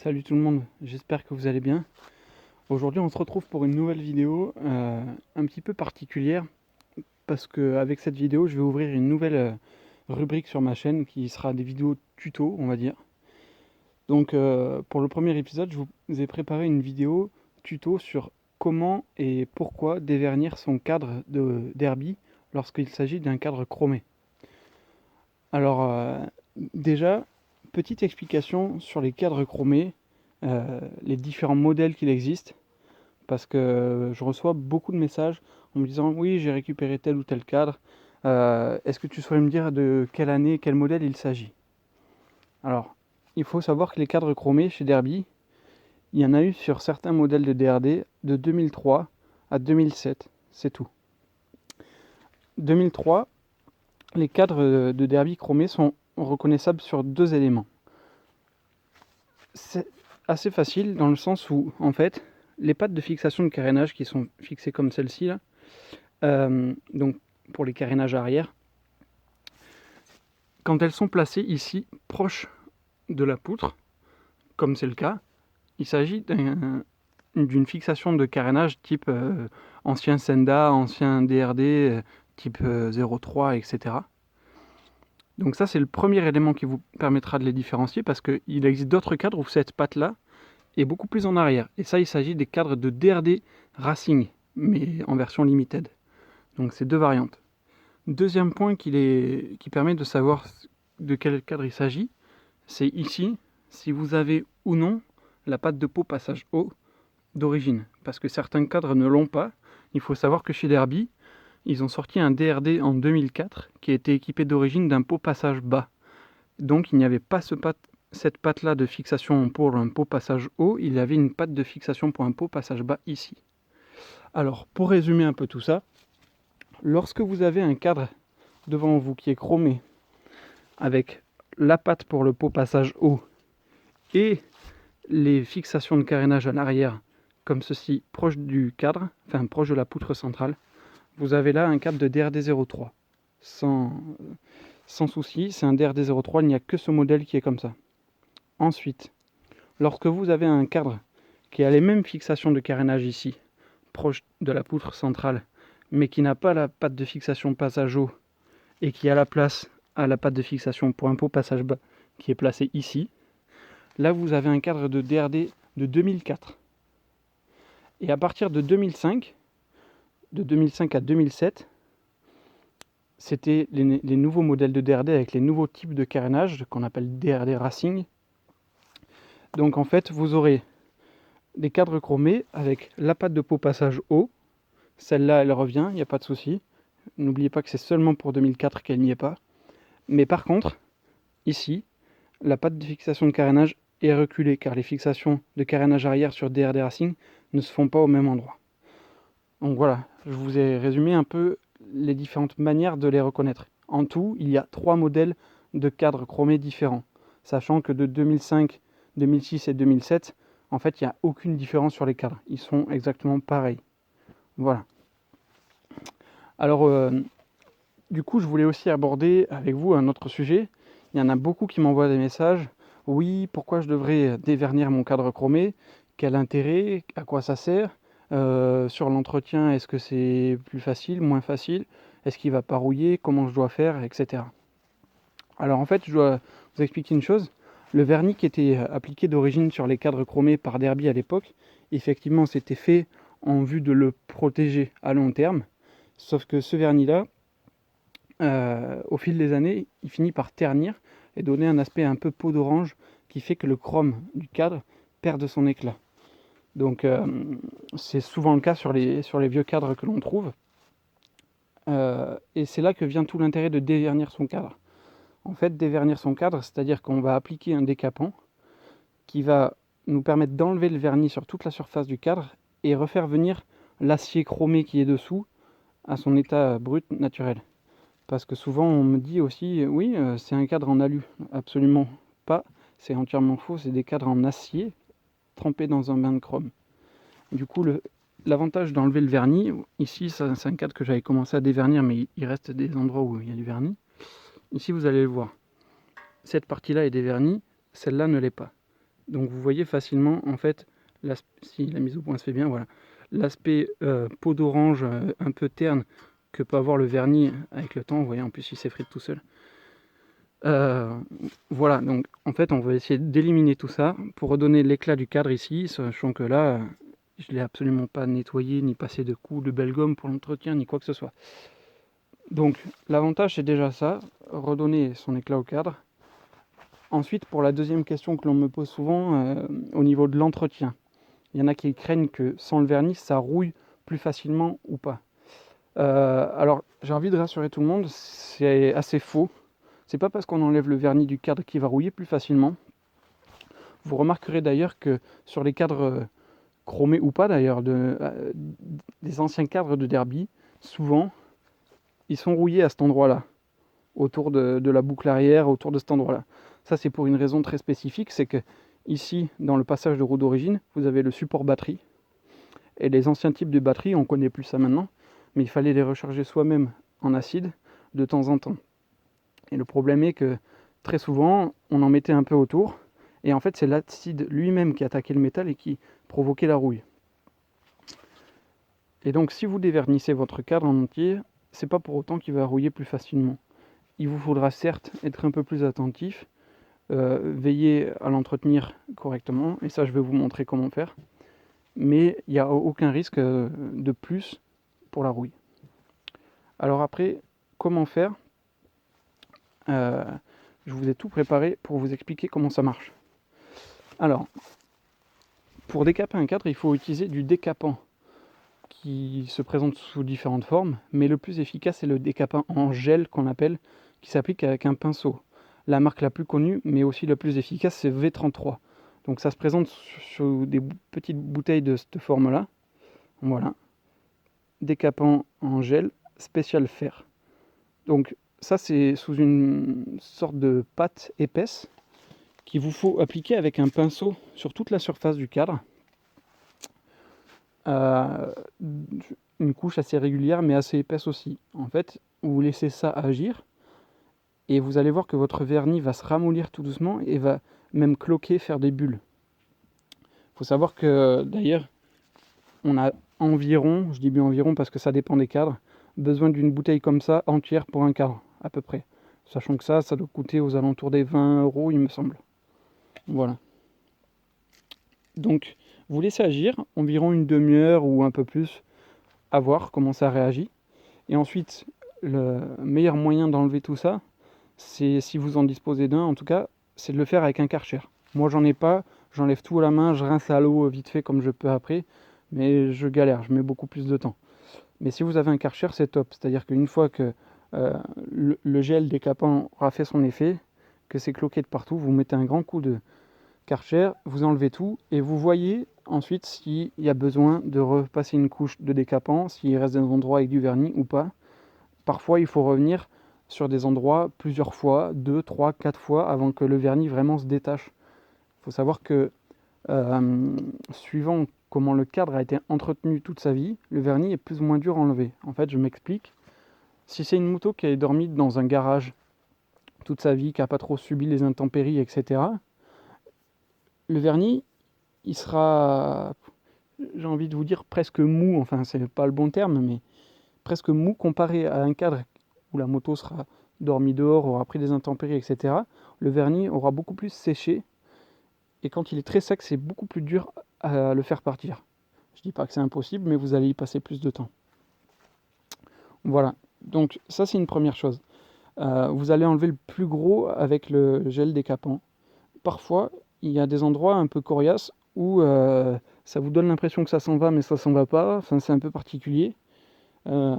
Salut tout le monde, j'espère que vous allez bien. Aujourd'hui on se retrouve pour une nouvelle vidéo un petit peu particulière parce qu'avec cette vidéo je vais ouvrir une nouvelle rubrique sur ma chaîne qui sera des vidéos tuto on va dire. Donc pour le premier épisode je vous ai préparé une vidéo tuto sur comment et pourquoi dévernir son cadre de derby lorsqu'il s'agit d'un cadre chromé. Alors déjà, petite explication sur les cadres chromés, les différents modèles qu'il existe, parce que je reçois beaucoup de messages en me disant oui j'ai récupéré tel ou tel cadre, est-ce que tu saurais me dire de quelle année, quel modèle il s'agit? Alors, il faut savoir que les cadres chromés chez Derby, il y en a eu sur certains modèles de DRD de 2003 à 2007, c'est tout. 2003, les cadres de Derby chromés sont reconnaissables sur deux éléments. C'est assez facile dans le sens où, en fait, les pattes de fixation de carénage qui sont fixées comme celle-ci, là, donc pour les carénages arrière, quand elles sont placées ici, proches de la poutre, comme c'est le cas, il s'agit d'une fixation de carénage type ancien Senda, ancien DRD, type 03, etc. Donc ça, c'est le premier élément qui vous permettra de les différencier parce qu'il existe d'autres cadres où cette patte-là est beaucoup plus en arrière. Et ça, il s'agit des cadres de DRD Racing, mais en version limited. Donc c'est deux variantes. Deuxième point qui permet de savoir de quel cadre il s'agit, c'est ici, si vous avez ou non la patte de pot passage haut d'origine. Parce que certains cadres ne l'ont pas. Il faut savoir que chez Derby, ils ont sorti un DRD en 2004 qui a été équipé d'origine d'un pot passage bas. Donc il n'y avait pas cette patte-là de fixation pour un pot passage haut, il y avait une patte de fixation pour un pot passage bas ici. Alors, pour résumer un peu tout ça, lorsque vous avez un cadre devant vous qui est chromé, avec la patte pour le pot passage haut et les fixations de carénage à l'arrière, comme ceci, proche du cadre, enfin proche de la poutre centrale, vous avez là un cadre de DRD03. Sans souci, c'est un DRD03, il n'y a que ce modèle qui est comme ça. Ensuite, lorsque vous avez un cadre qui a les mêmes fixations de carénage ici, proche de la poutre centrale, mais qui n'a pas la patte de fixation passage haut et qui a la place à la patte de fixation pour un pot passage bas qui est placé ici, là vous avez un cadre de DRD de 2004. Et à partir de 2005, de 2005 à 2007, c'était les nouveaux modèles de DRD avec les nouveaux types de carénage qu'on appelle DRD Racing. Donc en fait, vous aurez des cadres chromés avec la patte de pot passage haut. Celle-là, elle revient, il n'y a pas de souci. N'oubliez pas que c'est seulement pour 2004 qu'elle n'y est pas. Mais par contre, ici, la patte de fixation de carénage est reculée car les fixations de carénage arrière sur DRD Racing ne se font pas au même endroit. Donc voilà, je vous ai résumé un peu les différentes manières de les reconnaître. En tout, il y a 3 modèles de cadres chromés différents, sachant que de 2005, 2006 et 2007, en fait, il n'y a aucune différence sur les cadres. Ils sont exactement pareils. Voilà. Alors, du coup, je voulais aussi aborder avec vous un autre sujet. Il y en a beaucoup qui m'envoient des messages. Oui, pourquoi je devrais dévernir mon cadre chromé? Quel intérêt? À quoi ça sert? Sur l'entretien, est-ce que c'est plus facile, moins facile? Est-ce qu'il va pas rouiller? Comment je dois faire? Etc. Alors en fait, je dois vous expliquer une chose. Le vernis qui était appliqué d'origine sur les cadres chromés par Derby à l'époque, effectivement, c'était fait en vue de le protéger à long terme. Sauf que ce vernis-là, au fil des années, il finit par ternir et donner un aspect un peu peau d'orange qui fait que le chrome du cadre perd de son éclat. Donc c'est souvent le cas sur les vieux cadres que l'on trouve. Et c'est là que vient tout l'intérêt de dévernir son cadre. En fait, dévernir son cadre, c'est-à-dire qu'on va appliquer un décapant qui va nous permettre d'enlever le vernis sur toute la surface du cadre et refaire venir l'acier chromé qui est dessous à son état brut naturel. Parce que souvent on me dit aussi, oui, c'est un cadre en alu. Absolument pas, c'est entièrement faux, c'est des cadres en acier trempés dans un bain de chrome. Du coup, l'avantage d'enlever le vernis, ici c'est un cadre que j'avais commencé à dévernir, mais il reste des endroits où il y a du vernis. Ici vous allez le voir, cette partie-là est dévernie, celle-là ne l'est pas. Donc vous voyez facilement, en fait, si la mise au point se fait bien, voilà, l'aspect peau d'orange un peu terne que peut avoir le vernis avec le temps. Vous voyez, en plus il s'effrite tout seul. Voilà, donc en fait on va essayer d'éliminer tout ça pour redonner l'éclat du cadre ici, sachant que là je ne l'ai absolument pas nettoyé, ni passé de coups de belle gomme pour l'entretien, ni quoi que ce soit. Donc l'avantage c'est déjà ça, redonner son éclat au cadre. Ensuite, pour la deuxième question que l'on me pose souvent, au niveau de l'entretien, il y en a qui craignent que sans le vernis ça rouille plus facilement ou pas. Alors j'ai envie de rassurer tout le monde, c'est assez faux. C'est pas parce qu'on enlève le vernis du cadre qu'il va rouiller plus facilement. Vous remarquerez d'ailleurs que sur les cadres chromés ou pas d'ailleurs, des anciens cadres de derby, souvent ils sont rouillés à cet endroit-là, autour de la boucle arrière, autour de cet endroit-là. Ça c'est pour une raison très spécifique, c'est que ici, dans le passage de roue d'origine, vous avez le support batterie. Et les anciens types de batteries, on connaît plus ça maintenant, mais il fallait les recharger soi-même en acide de temps en temps. Et le problème est que très souvent, on en mettait un peu autour, et en fait c'est l'acide lui-même qui attaquait le métal et qui provoquait la rouille. Et donc si vous dévernissez votre cadre en entier, c'est pas pour autant qu'il va rouiller plus facilement. Il vous faudra certes être un peu plus attentif, veiller à l'entretenir correctement, et ça je vais vous montrer comment faire, mais il n'y a aucun risque de plus pour la rouille. Alors après, comment faire? Je vous ai tout préparé pour vous expliquer comment ça marche. Alors, pour décaper un cadre, il faut utiliser du décapant qui se présente sous différentes formes, mais le plus efficace c'est le décapant en gel qu'on appelle, qui s'applique avec un pinceau. La marque la plus connue, mais aussi la plus efficace, c'est V33. Donc ça se présente sous des petites bouteilles de cette forme-là. Voilà. Décapant en gel spécial fer. Donc ça c'est sous une sorte de pâte épaisse qu'il vous faut appliquer avec un pinceau sur toute la surface du cadre. Une couche assez régulière mais assez épaisse aussi. En fait, vous laissez ça agir et vous allez voir que votre vernis va se ramollir tout doucement et va même cloquer, faire des bulles. Il faut savoir que d'ailleurs, on a environ, je dis bien environ parce que ça dépend des cadres, besoin d'une bouteille comme ça entière pour un cadre, à peu près. Sachant que ça doit coûter aux alentours des 20 €, il me semble. Voilà. Donc, vous laissez agir environ une demi-heure ou un peu plus, à voir comment ça réagit. Et ensuite, le meilleur moyen d'enlever tout ça, c'est, si vous en disposez d'un en tout cas, c'est de le faire avec un Karcher. Moi j'en ai pas, j'enlève tout à la main, je rince à l'eau vite fait comme je peux après, mais je galère, je mets beaucoup plus de temps. Mais si vous avez un Karcher, c'est top, c'est-à-dire qu'une fois que euh, le gel décapant aura fait son effet, que c'est cloqué de partout, vous mettez un grand coup de Karcher, vous enlevez tout et vous voyez ensuite s'il y a besoin de repasser une couche de décapant, s'il reste des endroits avec du vernis ou pas. Parfois, il faut revenir sur des endroits plusieurs fois, 2, 3, 4 fois, avant que le vernis vraiment se détache. Il faut savoir que, suivant comment le cadre a été entretenu toute sa vie, le vernis est plus ou moins dur à enlever. En fait, je m'explique. Si c'est une moto qui a dormi dans un garage toute sa vie, qui n'a pas trop subi les intempéries, etc., le vernis, il sera, j'ai envie de vous dire, presque mou. Enfin, c'est pas le bon terme, mais presque mou comparé à un cadre où la moto sera dormie dehors, aura pris des intempéries, etc. Le vernis aura beaucoup plus séché et quand il est très sec, c'est beaucoup plus dur à le faire partir. Je dis pas que c'est impossible, mais vous allez y passer plus de temps. Voilà, donc ça c'est une première chose. Vous allez enlever le plus gros avec le gel décapant. Parfois, il y a des endroits un peu coriaces où ça vous donne l'impression que ça s'en va, mais ça s'en va pas. Enfin, c'est un peu particulier. Euh,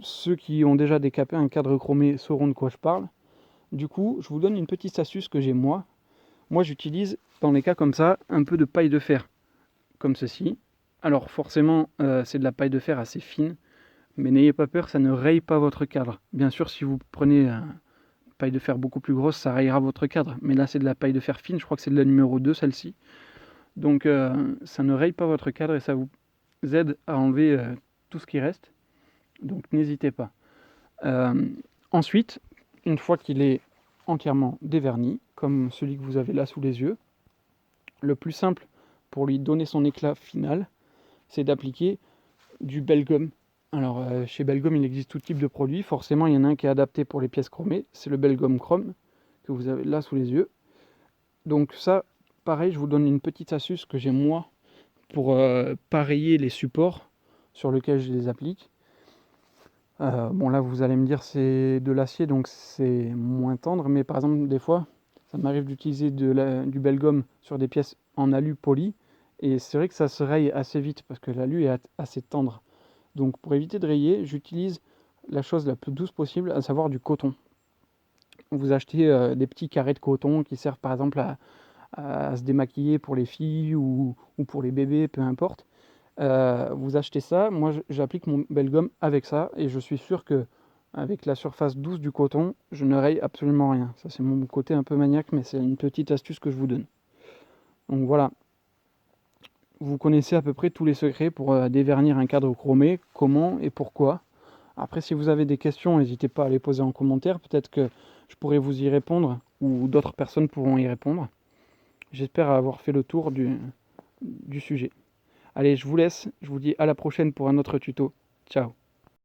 Ceux qui ont déjà décapé un cadre chromé sauront de quoi je parle. Du coup, je vous donne une petite astuce que j'ai moi. Moi, j'utilise dans les cas comme ça un peu de paille de fer, comme ceci. Alors forcément, c'est de la paille de fer assez fine, mais n'ayez pas peur, ça ne raye pas votre cadre. Bien sûr, si vous prenez une paille de fer beaucoup plus grosse, ça rayera votre cadre. Mais là, c'est de la paille de fer fine, je crois que c'est de la numéro 2, celle-ci. Donc, ça ne raye pas votre cadre et ça vous aide à enlever tout ce qui reste. Donc, n'hésitez pas. Ensuite, une fois qu'il est entièrement déverni, comme celui que vous avez là sous les yeux, Le plus simple pour lui donner son éclat final, c'est d'appliquer du Belgum. Alors chez Belgum, il existe tout type de produits. Forcément, il y en a un qui est adapté pour les pièces chromées. C'est le Belgum Chrome que vous avez là sous les yeux. Donc ça, pareil, je vous donne une petite astuce que j'ai moi pour pareiller les supports sur lesquels je les applique. Bon là, vous allez me dire c'est de l'acier, donc c'est moins tendre. Mais par exemple, des fois, ça m'arrive d'utiliser du Belgum sur des pièces en alu poli. Et c'est vrai que ça se raye assez vite parce que l'alu est assez tendre. Donc pour éviter de rayer, j'utilise la chose la plus douce possible, à savoir du coton. Vous achetez des petits carrés de coton qui servent par exemple à se démaquiller pour les filles ou pour les bébés, peu importe. Vous achetez ça, moi j'applique mon Belgum avec ça et je suis sûr que avec la surface douce du coton, je ne raye absolument rien. Ça c'est mon côté un peu maniaque, mais c'est une petite astuce que je vous donne. Donc voilà, vous connaissez à peu près tous les secrets pour dévernir un cadre chromé, comment et pourquoi. Après, si vous avez des questions, n'hésitez pas à les poser en commentaire. Peut-être que je pourrai vous y répondre ou d'autres personnes pourront y répondre. J'espère avoir fait le tour du sujet. Allez, je vous laisse. Je vous dis à la prochaine pour un autre tuto. Ciao.